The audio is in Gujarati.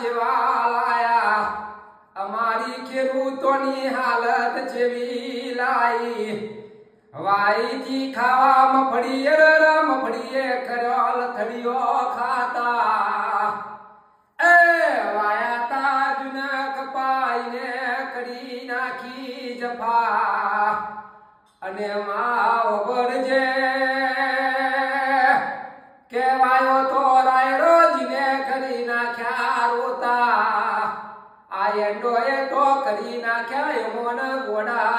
જેવા લાયા અમારી ખેડૂતોની હાલત જેવી લાઈ વાઈથી ખાવા મફળીએ કર્યો લથડીઓ ખાતા એ વાયાતા જુન કપાઈને કરી નાખી જફા અને માં ઓબરજે કેવાયો તો રાયડો જીને કરી નાખ્યા રોતા આ એંડોએ તો કરી નાખ્યા એમોન ગોડા